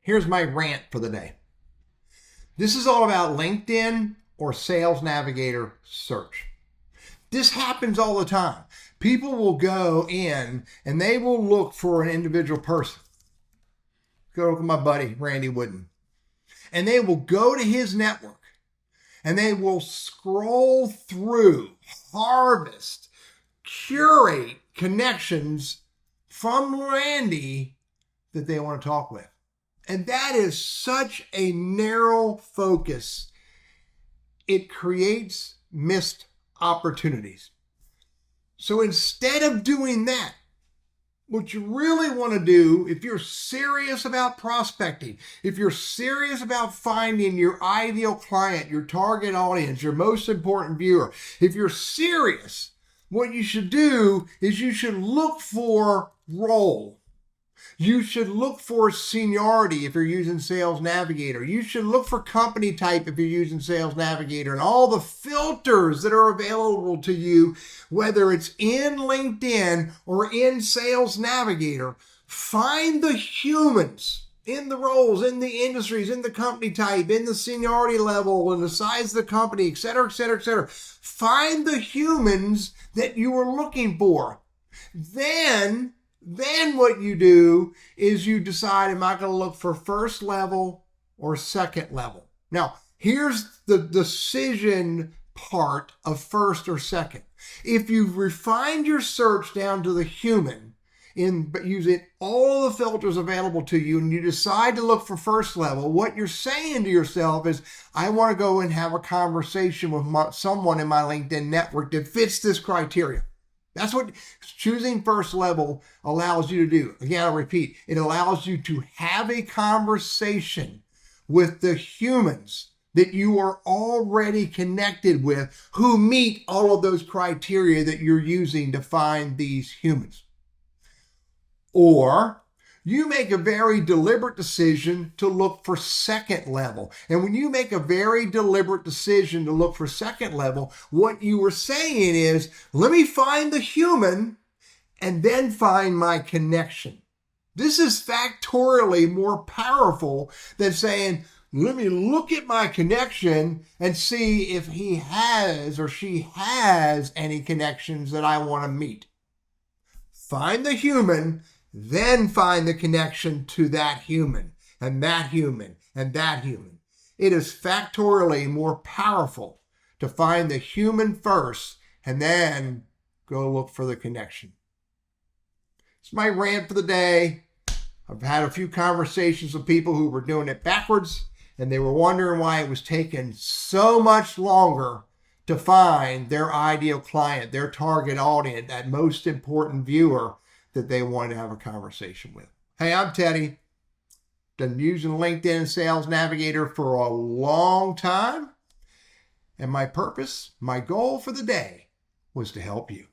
Here's my rant for the day. This is all about LinkedIn or Sales Navigator search. This happens all the time. People will go in and they will look for an individual person. Go look at my buddy, Randy Wooden. And they will go to his network and they will scroll through, harvest, curate connections from Randy that they want to talk with. And that is such a narrow focus. It creates missed opportunities. So instead of doing that, what you really want to do, if you're serious about prospecting, if you're serious about finding your ideal client, your target audience, your most important viewer, if you're serious, what you should do is you should look for role. You should look for seniority if you're using Sales Navigator. You should look for company type if you're using Sales Navigator, and all the filters that are available to you, whether it's in LinkedIn or in Sales Navigator. Find the humans in the roles, in the industries, in the company type, in the seniority level, and the size of the company, et cetera, et cetera, et cetera. Find the humans that you are looking for. Then what you do is you decide, am I going to look for first level or second level? Now, here's the decision part of first or second. If you've refined your search down to the human, using all the filters available to you, and you decide to look for first level, what you're saying to yourself is, I want to go and have a conversation with someone in my LinkedIn network that fits this criteria. That's what choosing first level allows you to do. Again, I'll repeat, it allows you to have a conversation with the humans that you are already connected with who meet all of those criteria that you're using to find these humans. Or you make a very deliberate decision to look for second level. And when you make a very deliberate decision to look for second level, what you were saying is, let me find the human and then find my connection. This is factorially more powerful than saying, let me look at my connection and see if he has or she has any connections that I want to meet. Find the human, then find the connection to that human, and that human, and that human. It is factorially more powerful to find the human first and then go look for the connection. It's my rant for the day. I've had a few conversations with people who were doing it backwards, and they were wondering why it was taking so much longer to find their ideal client, their target audience, that most important viewer that they want to have a conversation with. Hey, I'm Teddy. Been using LinkedIn and Sales Navigator for a long time. And my purpose, my goal for the day was to help you.